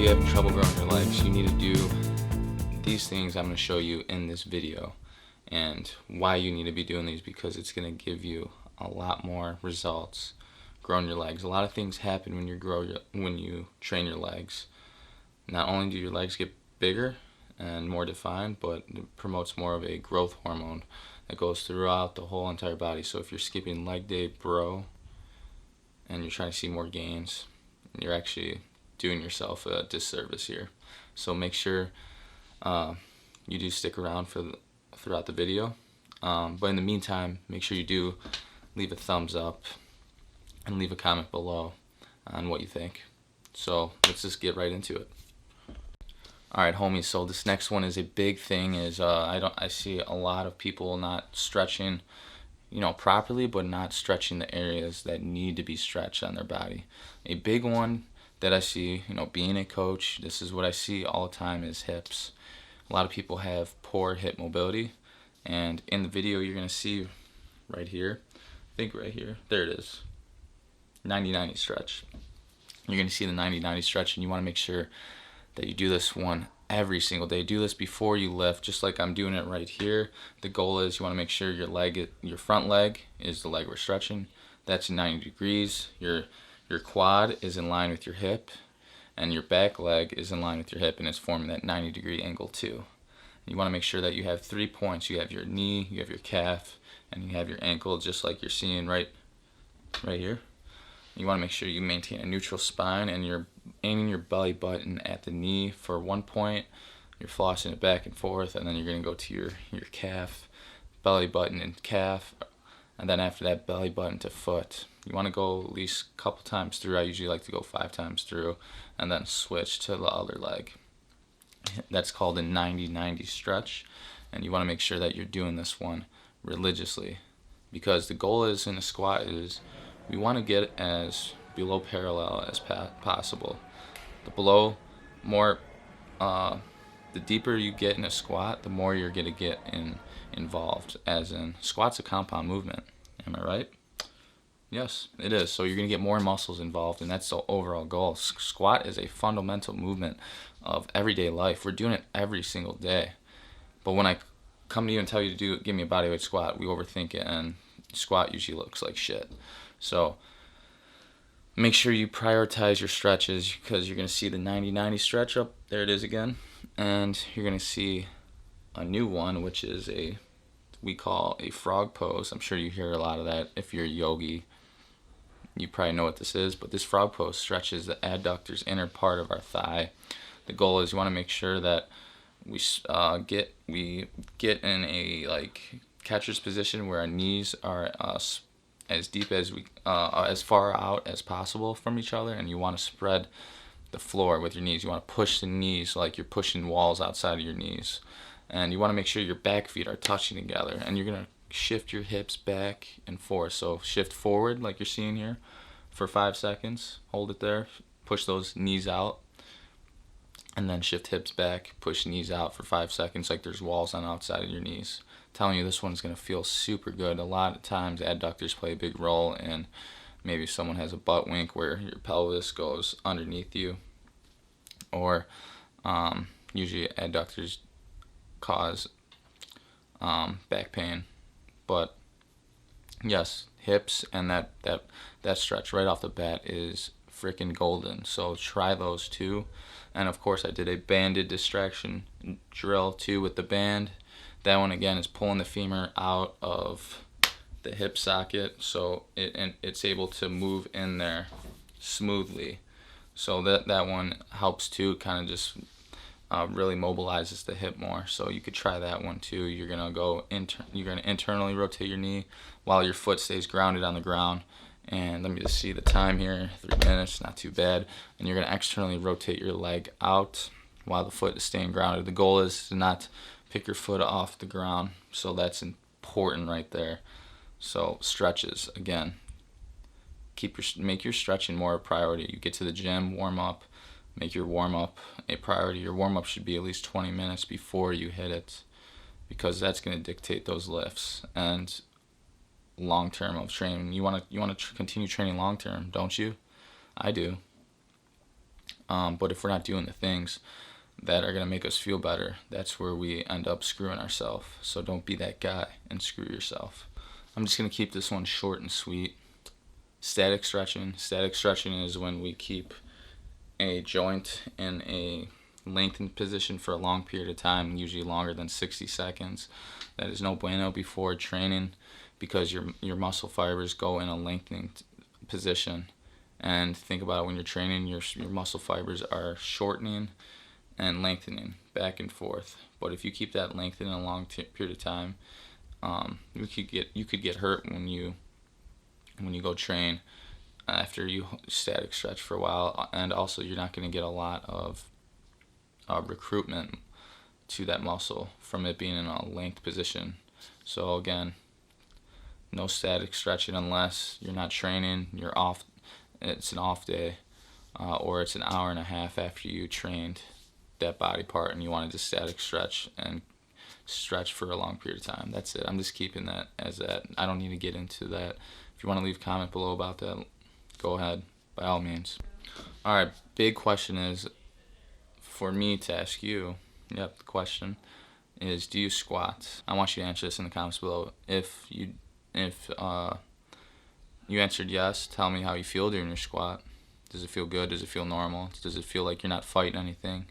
you're having trouble growing your legs, you need to do these things I'm going to show you in this video. And why you need to be doing these, because it's going to give you a lot more results growing your legs. A lot of things happen when you train your legs. Not only do your legs get bigger and more defined, but it promotes more of a growth hormone that goes throughout the whole entire body. So if you're skipping leg day, bro, and you're trying to see more gains, you're actually doing yourself a disservice here. So make sure you do stick around throughout the video. But in the meantime, make sure you do leave a thumbs up and leave a comment below on what you think. So let's just get right into it. Alright, homies, so this next one is a big thing. I see a lot of people not stretching properly, but not stretching the areas that need to be stretched on their body. A big one that I see, being a coach, this is what I see all the time, is hips. A lot of people have poor hip mobility, and in the video you're going to see right here, I think right here, there it is, 90-90 stretch. You're going to see the 90-90 stretch, and you want to make sure that you do this one every single day. Do this before you lift, just like I'm doing it right here. The goal is you want to make sure your front leg is the leg we're stretching. That's 90 degrees. Your quad is in line with your hip, and your back leg is in line with your hip, and it's forming that 90-degree angle too. You want to make sure that you have 3 points. You have your knee, you have your calf, and you have your ankle, just like you're seeing right here. You want to make sure you maintain a neutral spine, and you're aiming your belly button at the knee for 1 point. You're flossing it back and forth, and then you're going to go to your calf, belly button and calf, and then after that, belly button to foot. You want to go at least a couple times through. I usually like to go 5 times through, and then switch to the other leg. That's called a 90-90 stretch, and you want to make sure that you're doing this one religiously, because the goal is in a squat is we want to get as below parallel as possible. The deeper you get in a squat, the more you're going to get involved. As in, squat's a compound movement. Am I right? Yes, it is. So you're going to get more muscles involved, and that's the overall goal. Squat is a fundamental movement of everyday life. We're doing it every single day. But when I come to you and tell you to give me a bodyweight squat, we overthink it, and squat usually looks like shit. So make sure you prioritize your stretches, because you're going to see the 90-90 stretch up. There it is again. And you're going to see a new one, which is we call a frog pose. I'm sure you hear a lot of that. If you're a yogi, you probably know what this is. But this frog pose stretches the adductors, inner part of our thigh. The goal is you want to make sure that we get in a catcher's position where our knees are as deep as far out as possible from each other, and you want to spread the floor with your knees. You want to push the knees like you're pushing walls outside of your knees, and you want to make sure your back feet are touching together, and you're going to shift your hips back and forth. So shift forward like you're seeing here for 5 seconds, hold it there, push those knees out, and then shift hips back, push knees out for 5 seconds like there's walls on the outside of your knees. Telling you, this one's going to feel super good. A lot of times adductors play a big role in maybe someone has a butt wink where your pelvis goes underneath you, or usually adductors cause back pain. But yes, hips and that stretch right off the bat is freaking golden. So try those too. And of course I did a banded distraction drill too with the band. That one again is pulling the femur out of the hip socket, so it's able to move in there smoothly. So that one helps too. Kind of just really mobilizes the hip more. So you could try that one too. You're gonna internally rotate your knee while your foot stays grounded on the ground. And let me just see the time here. 3 minutes, not too bad. And you're gonna externally rotate your leg out while the foot is staying grounded. The goal is to not pick your foot off the ground, so that's important right there. So stretches, again, make your stretching more a priority. You get to the gym, warm up, make your warm up a priority. Your warm up should be at least 20 minutes before you hit it, because that's going to dictate those lifts. And long term of training, you want to continue training long term, don't you? I do. But if we're not doing the things that are going to make us feel better, that's where we end up screwing ourselves. So don't be that guy and screw yourself. I'm just going to keep this one short and sweet. Static stretching. Static stretching is when we keep a joint in a lengthened position for a long period of time, usually longer than 60 seconds. That is no bueno before training, because your muscle fibers go in a lengthening position. And think about it, when you're training, your muscle fibers are shortening and lengthening back and forth. But if you keep that lengthening a long period of time, you could get hurt when you go train after you static stretch for a while, and also you're not going to get a lot of recruitment to that muscle from it being in a length position. So again, no static stretching unless you're not training, you're off, it's an off day, or it's an hour and a half after you trained that body part and you wanted to static stretch and stretch for a long period of time. That's it. I'm just keeping that as that. I don't need to get into that. If you want to leave a comment below about that, go ahead, by all means. Alright, big question is for me to ask you. Yep, the question is, do you squat? I want you to answer this in the comments below. If you answered yes, tell me how you feel during your squat. Does it feel good? Does it feel normal? Does it feel like you're not fighting anything?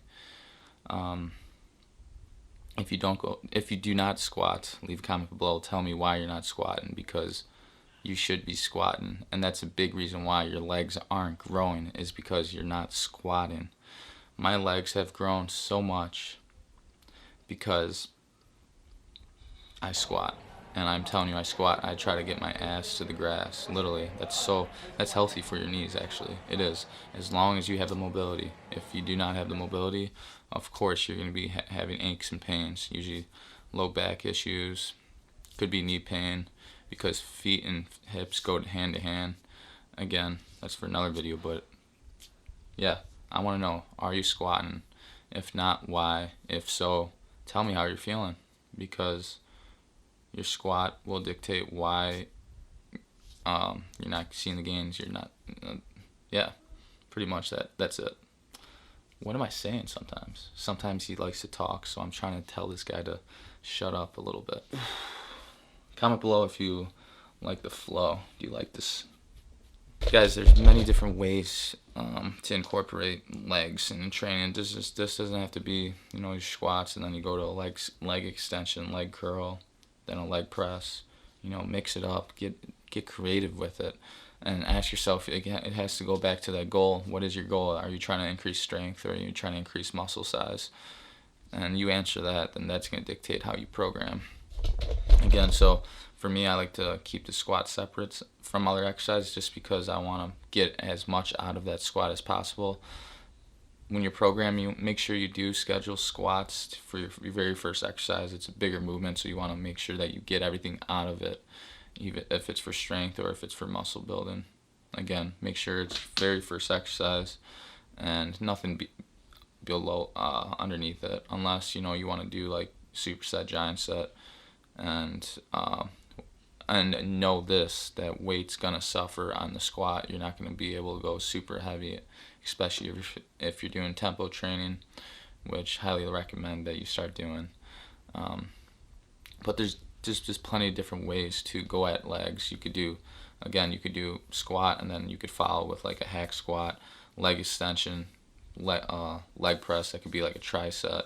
If you do not squat, leave a comment below. Tell me why you're not squatting, because you should be squatting, and that's a big reason why your legs aren't growing, is because you're not squatting. My legs have grown so much because I squat. And I'm telling you, I squat, I try to get my ass to the grass, literally. That's healthy for your knees, actually. It is, as long as you have the mobility. If you do not have the mobility, of course you're going to be having aches and pains, usually low back issues, could be knee pain, because feet and hips go hand to hand. Again, that's for another video, but yeah, I want to know, are you squatting? If not, why? If so, tell me how you're feeling, because your squat will dictate why you're not seeing the gains. You're not, yeah, pretty much that's it. What am I saying sometimes? Sometimes he likes to talk, so I'm trying to tell this guy to shut up a little bit. Comment below if you like the flow. Do you like this? Guys, there's many different ways to incorporate legs in training. This doesn't have to be, your squats and then you go to a leg extension, leg curl, then a leg press. Mix it up, get creative with it, and ask yourself, again, it has to go back to that goal. What is your goal? Are you trying to increase strength, or are you trying to increase muscle size? And you answer that, then that's going to dictate how you program. Again, so for me, I like to keep the squat separate from other exercises, just because I want to get as much out of that squat as possible. When you're programming, you make sure you do schedule squats for your very first exercise. It's a bigger movement, so you want to make sure that you get everything out of it, even if it's for strength or if it's for muscle building. Again, make sure it's very first exercise and nothing below underneath it, unless you want to do like superset, giant set, and know this, that weight's gonna suffer on the squat. You're not gonna be able to go super heavy, especially if you're doing tempo training, which I highly recommend that you start doing. But there's just plenty of different ways to go at legs. You could do squat, and then you could follow with like a hack squat, leg extension, leg press. That could be like a tricep.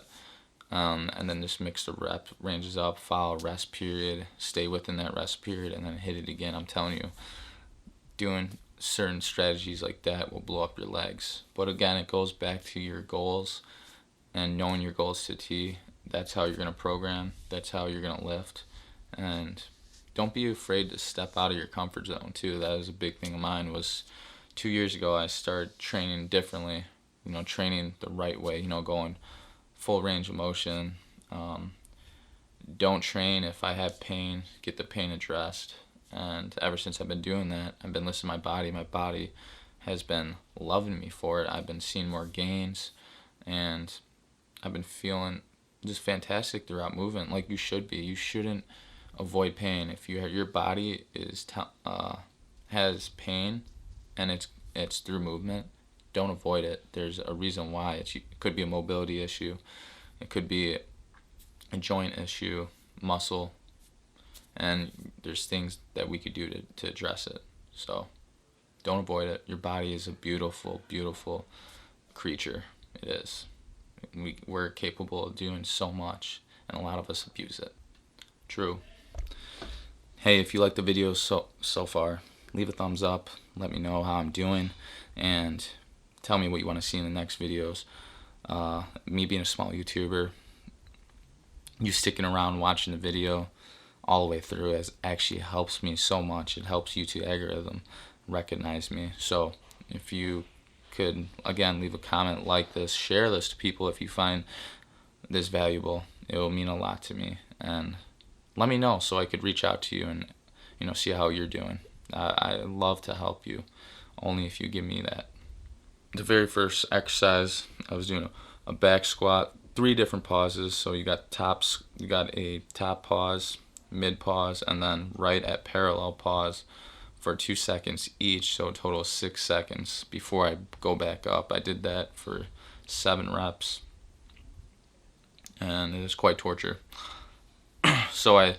And then just mix the rep ranges up, follow rest period, stay within that rest period, and then hit it again. I'm telling you, doing certain strategies like that will blow up your legs. But again, it goes back to your goals and knowing your goals to T. That's how you're going to program. That's how you're going to lift. And don't be afraid to step out of your comfort zone too. That was a big thing of mine. Was 2 years ago I started training differently, training the right way, going full range of motion. Don't train if I have pain, get the pain addressed. And ever since I've been doing that, I've been listening to my body. My body has been loving me for it. I've been seeing more gains, and I've been feeling just fantastic throughout movement, like you should be. You shouldn't avoid pain. If your body has pain and it's through movement, don't avoid it. There's a reason why. It could be a mobility issue. It could be a joint issue, muscle, and there's things that we could do to address it. So don't avoid it. Your body is a beautiful, beautiful creature. It is. We're capable of doing so much, and a lot of us abuse it. True. Hey, if you like the video so far, leave a thumbs up. Let me know how I'm doing, and tell me what you want to see in the next videos. Me being a small YouTuber, you sticking around watching the video all the way through actually helps me so much. It helps YouTube algorithm recognize me. So if you could, again, leave a comment, like this, share this to people if you find this valuable. It will mean a lot to me, and let me know so I could reach out to you and see how you're doing. I love to help you, only if you give me that. The very first exercise, I was doing a back squat, 3 different pauses. So you got a top pause, mid pause, and then right at parallel pause for 2 seconds each, so a total of 6 seconds before I go back up. I did that for 7 reps, and it was quite torture. So I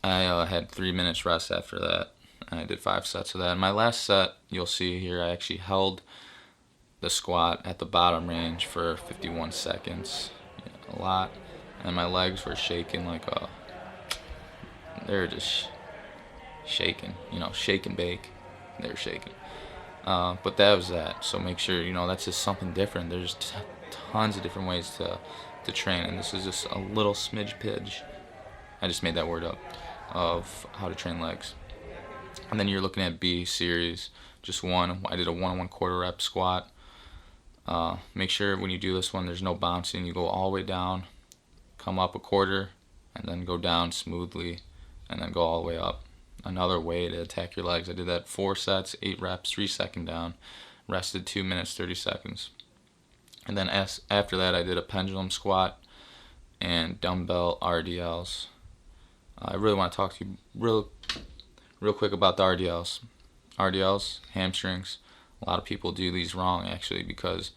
had 3 minutes rest after that, and I did 5 sets of that. In my last set, you'll see here, I actually held the squat at the bottom range for 51 seconds, a lot, and my legs were shaking they were just shaking, shake and bake. They were shaking. But that was that. So make sure, that's just something different. There's tons of different ways to train, and this is just a little smidge pidge. I just made that word up, of how to train legs. And then you're looking at B series, just one. I did a 1 1/4 rep squat. Make sure when you do this one, there's no bouncing. You go all the way down, come up a quarter, and then go down smoothly, and then go all the way up. Another way to attack your legs. I did that 4 sets, 8 reps, 3 second down, rested 2 minutes 30 seconds. And then after that, I did a pendulum squat and dumbbell RDLs. I really want to talk to you real quick about the RDLs. RDLs, hamstrings. A lot of people do these wrong, actually, because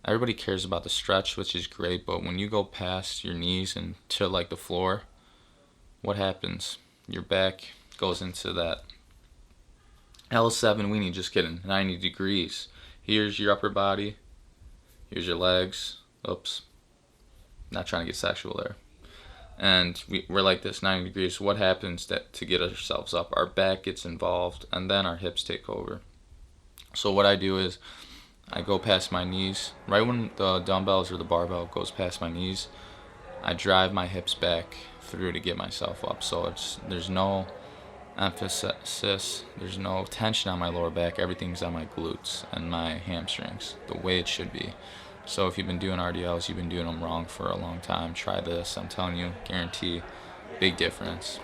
everybody cares about the stretch, which is great, but when you go past your knees and to the floor, what happens? Your back goes into that L7 weenie, just kidding, 90 degrees. Here's your upper body, here's your legs. Oops, not trying to get sexual there. And we're like this, 90 degrees. What happens to get ourselves up? Our back gets involved, and then our hips take over. So what I do is I go past my knees. Right when the dumbbells or the barbell goes past my knees, I drive my hips back through to get myself up. So there's no emphasis, there's no tension on my lower back. Everything's on my glutes and my hamstrings, the way it should be. So if you've been doing RDLs, you've been doing them wrong for a long time. Try this. I'm telling you, guarantee, big difference.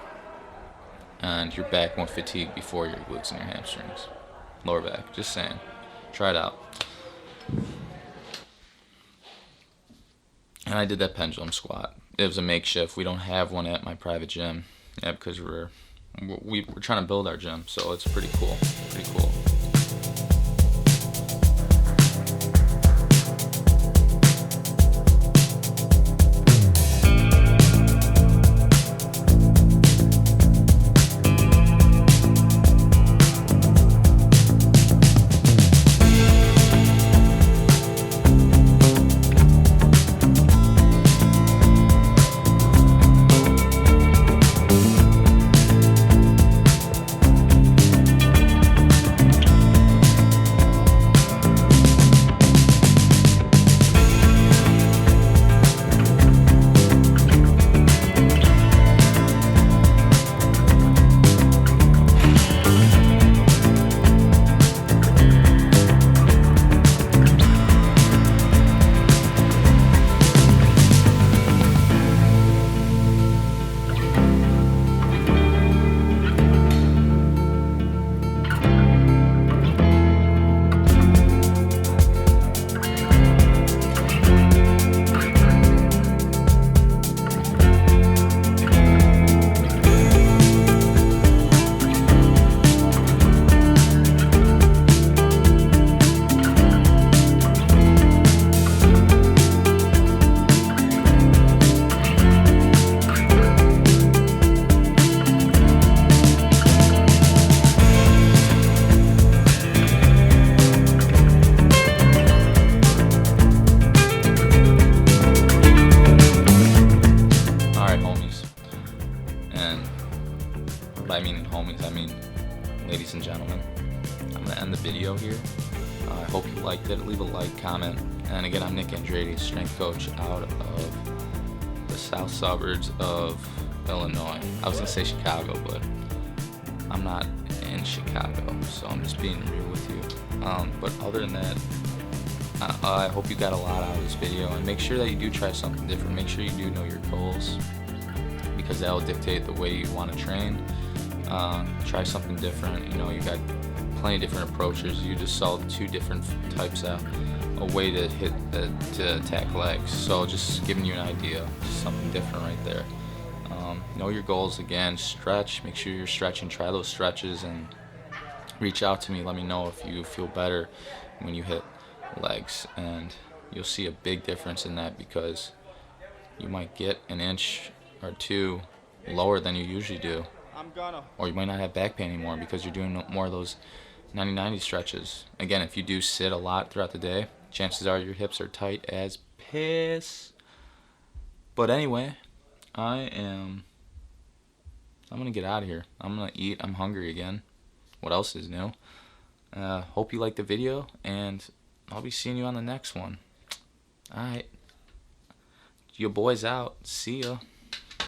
And your back won't fatigue before your glutes and your hamstrings. Lower back, just saying. Try it out. And I did that pendulum squat. It was a makeshift. We don't have one at my private gym. Yeah, because we're trying to build our gym, so it's pretty cool. Pretty cool. by meaning homies, I mean ladies and gentlemen. I'm gonna end the video here. I hope you liked it. Leave a like, comment, and again, I'm Nick Andrade, strength coach out of the south suburbs of Illinois. I was gonna say Chicago, but I'm not in Chicago, so I'm just being real with you. But other than that, I hope you got a lot out of this video, and make sure that you do try something different. Make sure you do know your goals, because that will dictate the way you want to train. Try something different. You know, you got plenty of different approaches. You just saw 2 different types of a way to hit to attack legs. So just giving you an idea, something different right there. Know your goals again. Stretch. Make sure you're stretching. Try those stretches and reach out to me. Let me know if you feel better when you hit legs, and you'll see a big difference in that, because you might get an inch or 2 lower than you usually do, or you might not have back pain anymore because you're doing more of those 90-90 stretches. Again, if you do sit a lot throughout the day, chances are your hips are tight as piss. But anyway, I'm gonna get out of here. I'm gonna eat. I'm hungry again. What else is new? Hope you liked the video, and I'll be seeing you on the next one. Alright. Your boy's out. See ya.